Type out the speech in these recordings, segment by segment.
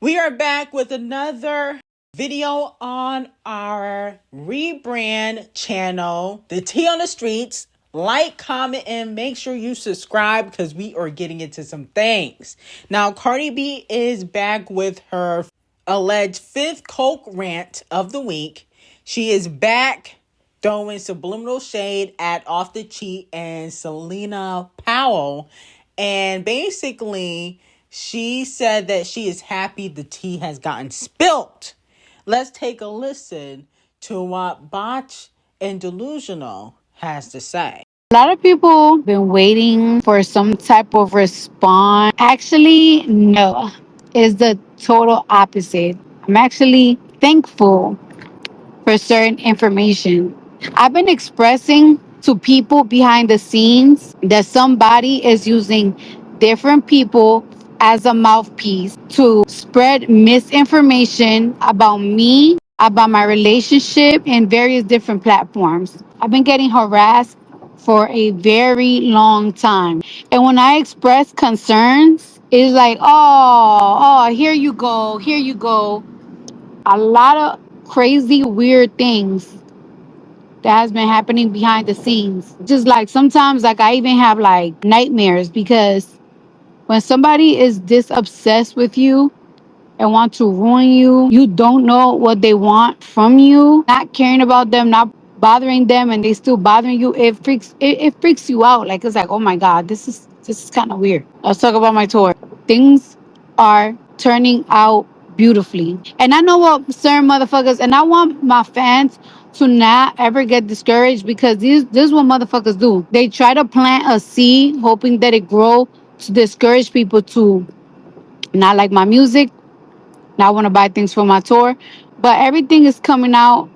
We are back with another video on our rebrand channel, the Tea on the Streets. Like, comment, and make sure you subscribe because we are getting into some things. Now, Cardi B is back with her alleged 5th Coke rant of the week. She is back throwing subliminal shade at Off the Cheat and Selena Powell. And basically, she said that she is happy the tea has gotten spilt. Let's take a listen to what Botch and Delusional has to say. A lot of people been waiting for some type of response. Actually, no. It's the total opposite. I'm actually thankful for certain information. I've been expressing to people behind the scenes that somebody is using different people as a mouthpiece to spread misinformation about me, about my relationship, in various different platforms. I've been getting harassed for a very long time. And when I express concerns, it's like, here you go, here you go. A lot of crazy, weird things that has been happening behind the scenes. Just like sometimes, like I even have like nightmares because when somebody is this obsessed with you and want to ruin you, you don't know what they want from you, not caring about them, not bothering them, and they still bothering you. It freaks you out. Like it's like, oh my God, this is kind of weird. Let's talk about my tour. Things are turning out beautifully. And I know what certain motherfuckers, and I want my fans to not ever get discouraged because this is what motherfuckers do. They try to plant a seed hoping that it grow to discourage people to not like my music, not want to buy things for my tour. But everything is coming out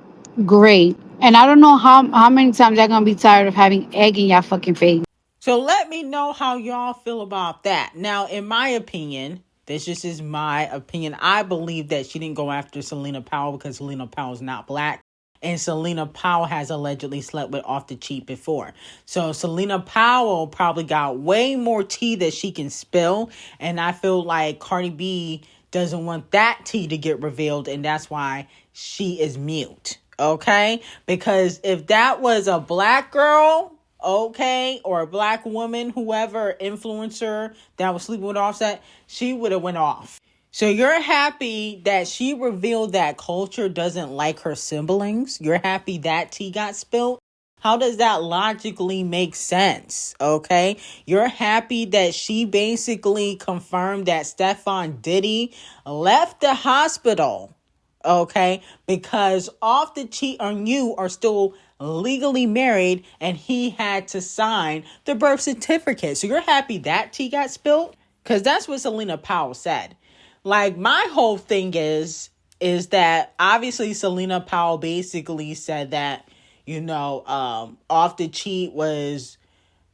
great. And I don't know how many times y'all gonna be tired of having egg in y'all fucking face. So let me know how y'all feel about that. Now, in my opinion, this just is my opinion. I believe that she didn't go after Selena Powell because Selena Powell is not black. And Selena Powell has allegedly slept with Off the Cheat before. So Selena Powell probably got way more tea that she can spill. And I feel like Cardi B doesn't want that tea to get revealed. And that's why she is mute. Okay? Because if that was a black girl, okay, or a black woman, whoever, influencer that was sleeping with Offset, she would have went off. So you're happy that she revealed that Culture doesn't like her siblings? You're happy that tea got spilled? How does that logically make sense? Okay, you're happy that she basically confirmed that Stefan Diddy left the hospital, okay, because Off the Cheat on You are still legally married and he had to sign the birth certificate. So you're happy that tea got spilled? Because that's what Selena Powell said. Like, my whole thing is that obviously Selena Powell basically said that, Off the Cheat was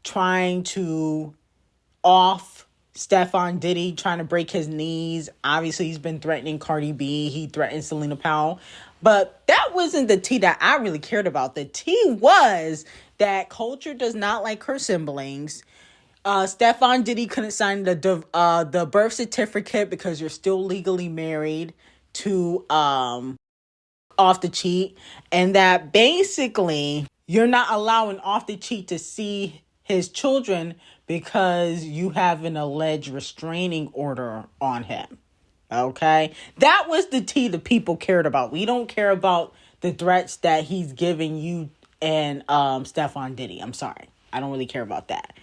trying to off Stefan Diddy, trying to break his knees. Obviously, he's been threatening Cardi B. He threatened Selena Powell. But that wasn't the tea that I really cared about. The tea was that Culture does not like her siblings. Stefan Diddy couldn't sign the birth certificate because you're still legally married to Off the Cheat, and that basically you're not allowing Off the Cheat to see his children because you have an alleged restraining order on him. Okay, that was the tea the people cared about. We don't care about the threats that he's giving you and Stefan Diddy. I'm sorry, I don't really care about that.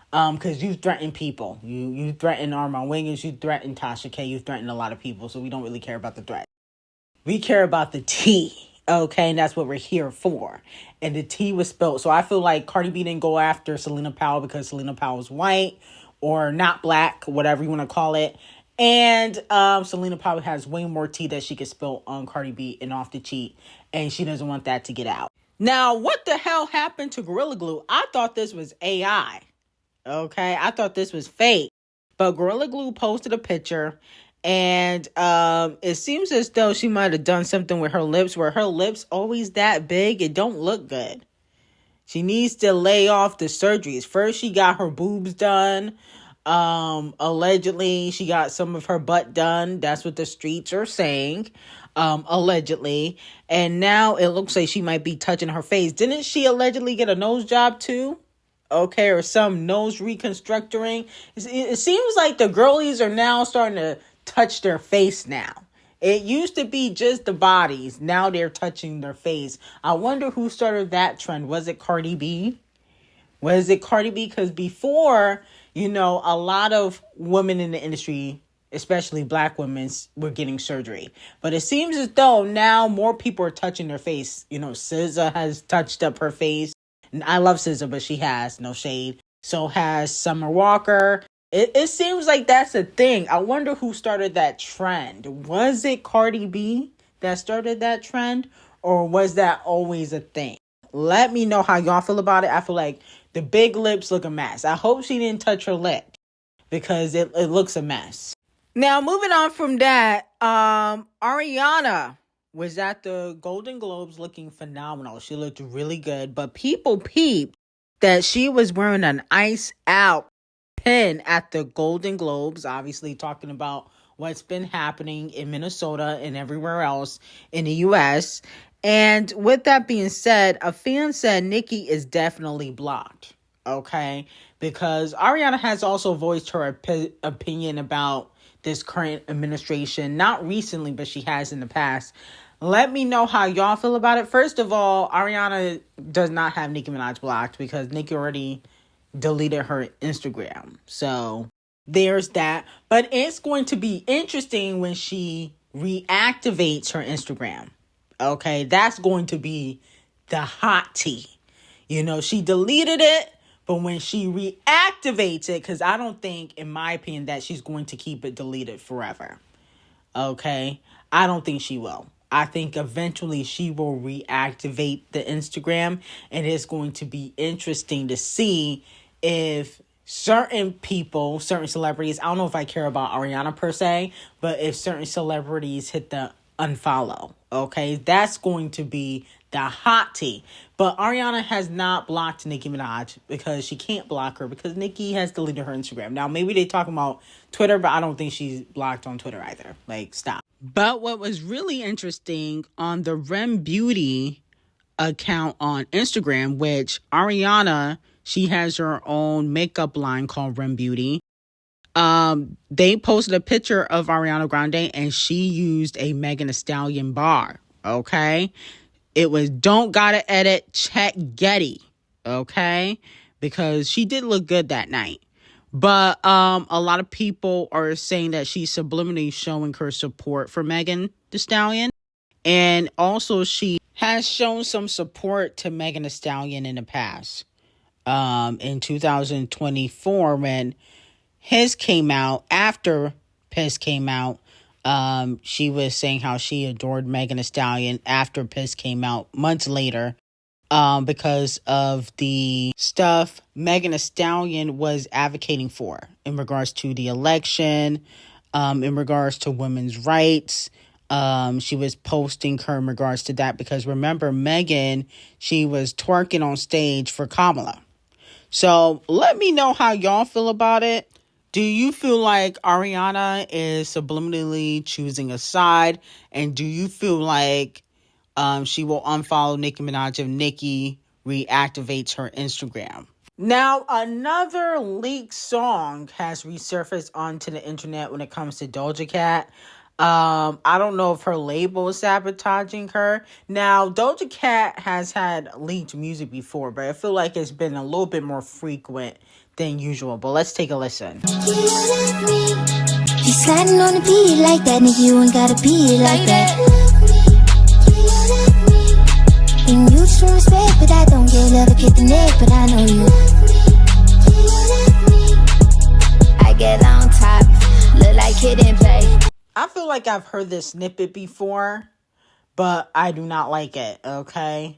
Because you threaten people. You threaten Armand Wiggins, you threaten Tasha K, you threaten a lot of people, so we don't really care about the threat. We care about the tea, okay? And that's what we're here for. And the tea was spilled. So I feel like Cardi B didn't go after Selena Powell because Selena Powell is white or not black, whatever you want to call it. And Selena Powell has way more tea that she could spill on Cardi B and Off the Cheat, and she doesn't want that to get out. Now, what the hell happened to Gorilla Glue? I thought this was AI. Okay, I thought this was fake. But Gorilla Glue posted a picture, and it seems as though she might have done something with her lips, where her lips always that big. It don't look good. She needs to lay off the surgeries. First, she got her boobs done. Allegedly, she got some of her butt done. That's what the streets are saying. Allegedly. And now it looks like she might be touching her face. Didn't she allegedly get a nose job too? Okay, or some nose reconstructing. It seems like the girlies are now starting to touch their face now. It used to be just the bodies. Now they're touching their face. I wonder who started that trend. Was it Cardi B? Was it Cardi B? Because before, a lot of women in the industry, especially black women, were getting surgery. But it seems as though now more people are touching their face. SZA has touched up her face. And I love SZA, but she has, no shade. So has Summer Walker. It seems like that's a thing. I wonder who started that trend. Was it Cardi B that started that trend? Or was that always a thing? Let me know how y'all feel about it. I feel like the big lips look a mess. I hope she didn't touch her lip because it looks a mess. Now, moving on from that, Ariana was at the Golden Globes looking phenomenal. She looked really good, but people peeped that she was wearing an Ice Out pin at the Golden Globes, obviously talking about what's been happening in Minnesota and everywhere else in the U.S. And with that being said, a fan said Nicki is definitely blocked, okay? Because Ariana has also voiced her opinion about this current administration, not recently, but she has in the past. Let me know how y'all feel about it. First of all, Ariana does not have Nicki Minaj blocked because Nicki already deleted her Instagram. So there's that. But it's going to be interesting when she reactivates her Instagram. Okay, that's going to be the hot tea. She deleted it, but when she reactivates it, because I don't think, in my opinion, that she's going to keep it deleted forever. Okay, I don't think she will. I think eventually she will reactivate the Instagram, and it's going to be interesting to see if certain people, certain celebrities, I don't know if I care about Ariana per se, but if certain celebrities hit the unfollow, okay, that's going to be the hot tea. But Ariana has not blocked Nicki Minaj because she can't block her because Nicki has deleted her Instagram. Now, maybe they talking about Twitter, but I don't think she's blocked on Twitter either. Like, stop. But what was really interesting on the Rem Beauty account on Instagram, which Ariana, she has her own makeup line called Rem Beauty. They posted a picture of Ariana Grande and she used a Megan Thee Stallion bar. Okay. It was don't gotta edit, check Getty. Okay. Because she did look good that night. But a lot of people are saying that she's subliminally showing her support for Megan Thee Stallion. And also she has shown some support to Megan Thee Stallion in the past. In 2024 when his came out, after Piss came out, she was saying how she adored Megan Thee Stallion after Piss came out months later. Because of the stuff Megan Thee Stallion was advocating for in regards to the election, in regards to women's rights. She was posting her in regards to that because remember, Megan, she was twerking on stage for Kamala. So let me know how y'all feel about it. Do you feel like Ariana is subliminally choosing a side? And do you feel like she will unfollow Nicki Minaj if Nicki reactivates her Instagram? Now, another leaked song has resurfaced onto the internet when it comes to Doja Cat. I don't know if her label is sabotaging her. Now, Doja Cat has had leaked music before, but I feel like it's been a little bit more frequent than usual. But let's take a listen. You sliding on the beat like that, nigga, you ain't gotta be like that. And you just want respect, but I don't get love, get the neck, but I know you. I get on top, look like Kid and Play. I feel like I've heard this snippet before, but I do not like it, okay?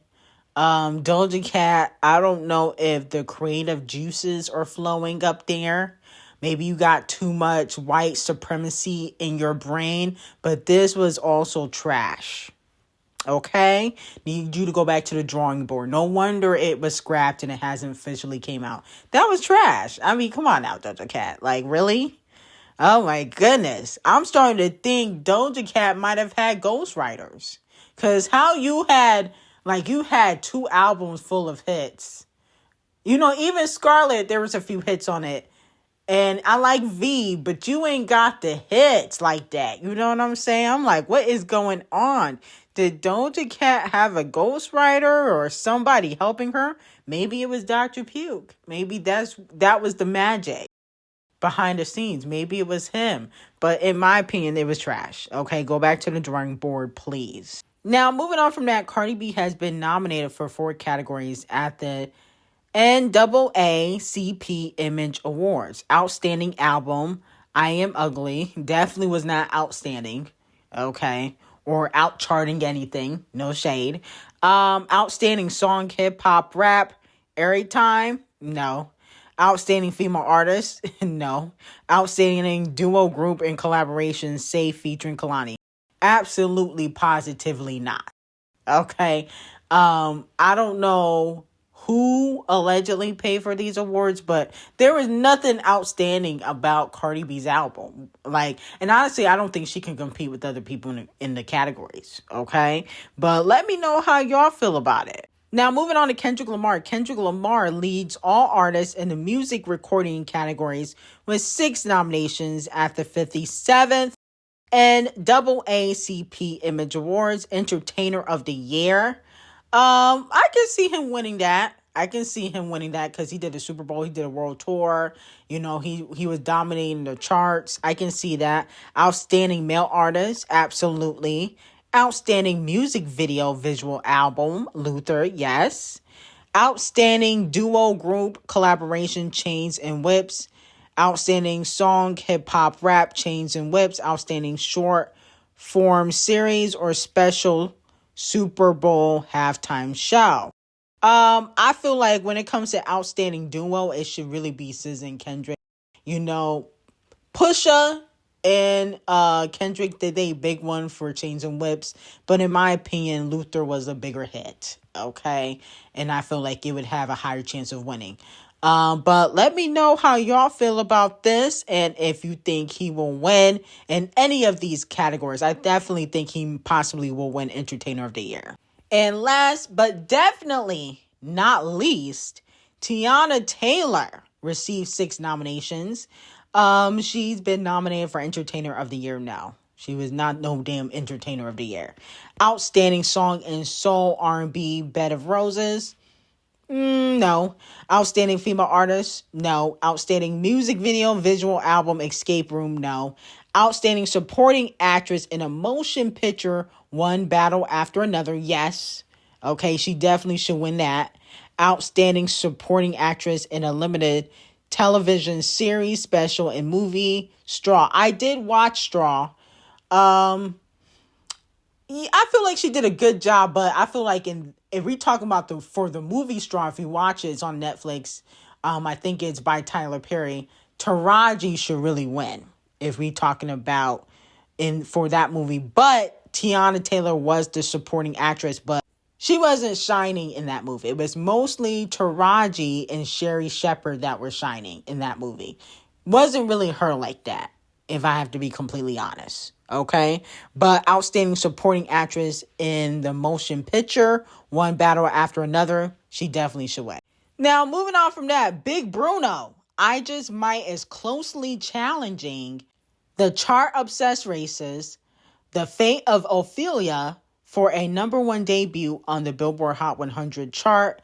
Doja Cat, I don't know if the creative juices are flowing up there. Maybe you got too much white supremacy in your brain, but this was also trash. Okay? Need you to go back to the drawing board. No wonder it was scrapped and it hasn't officially came out. That was trash. I mean, come on now, Doja Cat. Like, really? Oh my goodness. I'm starting to think Doja Cat might have had ghostwriters. Cause how you had 2 albums full of hits. Even Scarlet, there was a few hits on it. And I like V, but you ain't got the hits like that. You know what I'm saying? I'm like, what is going on? Did Doja Cat have a ghostwriter or somebody helping her? Maybe it was Dr. Puke. Maybe that was the magic behind the scenes. Maybe it was him. But in my opinion, it was trash. Okay, go back to the drawing board, please. Now, moving on from that, Cardi B has been nominated for 4 categories at the NAACP Image Awards. Outstanding Album, I Am Ugly, definitely was not outstanding, okay, or out charting anything, no shade. Outstanding Song, Hip Hop, Rap, Every Time, no. Outstanding Female Artist, no. Outstanding Duo, Group, and Collaboration, Safe featuring Kalani, absolutely positively not, okay. I don't know who allegedly paid for these awards, but there was nothing outstanding about Cardi B's album. And honestly, I don't think she can compete with other people in the categories, okay? But let me know how y'all feel about it. Now, moving on to Kendrick Lamar. Kendrick Lamar leads all artists in the music recording categories with 6 nominations at the 57th NAACP Image Awards Entertainer of the Year. I can see him winning that. Because he did a Super Bowl, he did a world tour. He was dominating the charts. I can see that. Outstanding male artist, absolutely. Outstanding music video visual album, Luther, yes. Outstanding duo group collaboration, Chains and Whips. Outstanding song, hip hop, rap, Chains and Whips. Outstanding short form series or special Super Bowl halftime show. I feel like when it comes to outstanding duo, it should really be SZA and Kendrick. Pusha and Kendrick did a big one for Chains and Whips, but in my opinion, Luther was a bigger hit. Okay, and I feel like it would have a higher chance of winning. But let me know how y'all feel about this and if you think he will win in any of these categories. I definitely think he possibly will win Entertainer of the Year. And last but definitely not least, Teyana Taylor received 6 nominations. She's been nominated for Entertainer of the Year now. She was not no damn Entertainer of the Year. Outstanding Song in Soul R&B, Bed of Roses. No. Outstanding Female Artist? No. Outstanding Music Video, Visual Album, Escape Room? No. Outstanding Supporting Actress in a Motion Picture, One Battle After Another? Yes. Okay, she definitely should win that. Outstanding Supporting Actress in a Limited Television Series, Special, and Movie? Straw. I did watch Straw. I feel like she did a good job, but I feel like if we talking about for the movie Straw, if you watch it, it's on Netflix. I think it's by Tyler Perry. Taraji should really win if we talking about for that movie. But Teyana Taylor was the supporting actress, but she wasn't shining in that movie. It was mostly Taraji and Sherry Shepherd that were shining in that movie. Wasn't really her like that, if I have to be completely honest. Okay? But outstanding supporting actress in the motion picture, One Battle After Another, she definitely should win. Now, moving on from that, Big Bruno, I Just Might is closely challenging the chart-obsessed racist, The Fate of Ophelia, for a number 1 debut on the Billboard Hot 100 chart,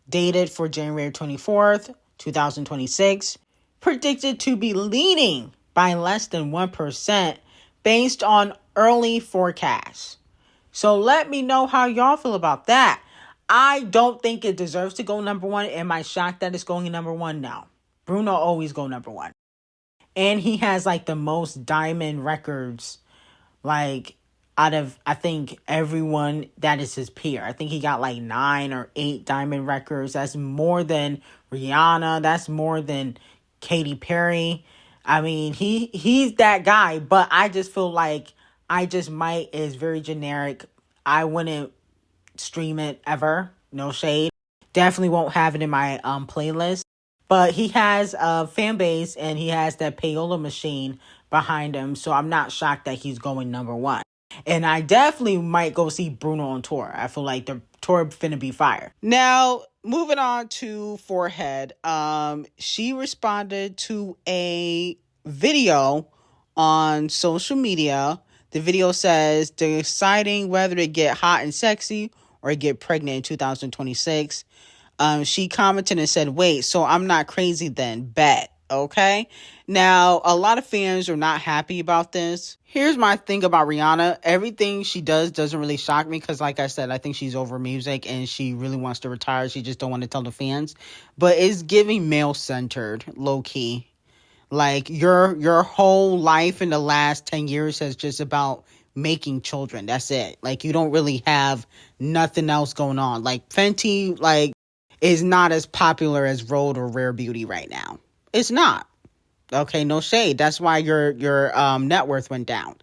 dated for January 24th, 2026, predicted to be leading by less than 1% based on early forecasts. So let me know how y'all feel about that. I don't think it deserves to go number 1. Am I shocked that it's going number 1? No. Bruno always go number 1. And he has the most diamond records, out of, I think, everyone that is his peer. I think he got 9 or 8 diamond records. That's more than Rihanna. That's more than Katy Perry. I mean, he's that guy, but I just feel like I Just Might is very generic. I wouldn't stream it ever. No shade. Definitely won't have it in my playlist. But he has a fan base and he has that payola machine behind him. So I'm not shocked that he's going number one. And I definitely might go see Bruno on tour. I feel like the tour finna be fire. Now, moving on to Forehead. She responded to a video on social media. The video says, deciding whether to get hot and sexy or get pregnant in 2026. She commented and said, wait, so I'm not crazy then. Bet. Okay. Now, a lot of fans are not happy about this. Here's my thing about Rihanna. Everything she does doesn't really shock me because, like I said, I think she's over music and she really wants to retire. She just don't want to tell the fans. But it's giving male-centered, low-key. Like, your whole life in the last 10 years has just about making children. That's it. Like, you don't really have nothing else going on. Like, Fenty, like, is not as popular as Rhode or Rare Beauty right now. It's not. Okay, no shade. That's why your net worth went down.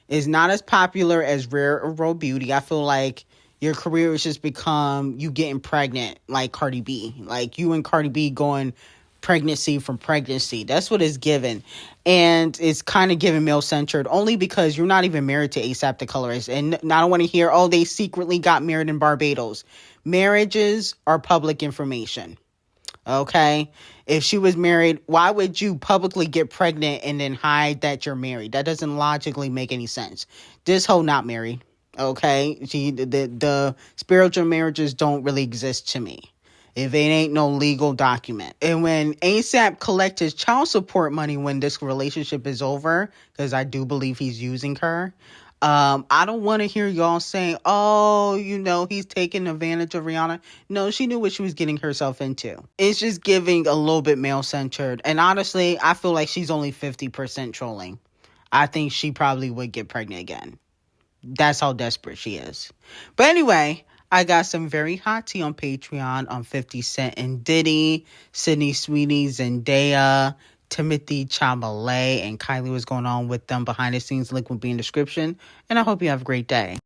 It's not as popular as Rare or Rhode Beauty. I feel like your career has just become you getting pregnant like Cardi B. Like you and Cardi B going pregnancy from pregnancy. That's what it's given. And it's kind of given male-centered only because you're not even married to ASAP the colorist. And I don't want to hear, oh, they secretly got married in Barbados. Marriages are public information. Okay? If she was married, why would you publicly get pregnant and then hide that you're married? That doesn't logically make any sense. This hoe not married. Okay? The spiritual marriages don't really exist to me if it ain't no legal document. And when ASAP collect his child support money when this relationship is over, because I do believe he's using her, I don't want to hear y'all saying, oh, he's taking advantage of Rihanna. No, she knew what she was getting herself into. It's just giving a little bit male-centered. And honestly, I feel like she's only 50% trolling. I think she probably would get pregnant again. That's how desperate she is. But anyway, I got some very hot tea on Patreon on 50 Cent and Diddy, Sydney Sweeney, Zendaya, Timothy Chalamet, and Kylie. Was going on with them behind the scenes. Link will be in the description. And I hope you have a great day.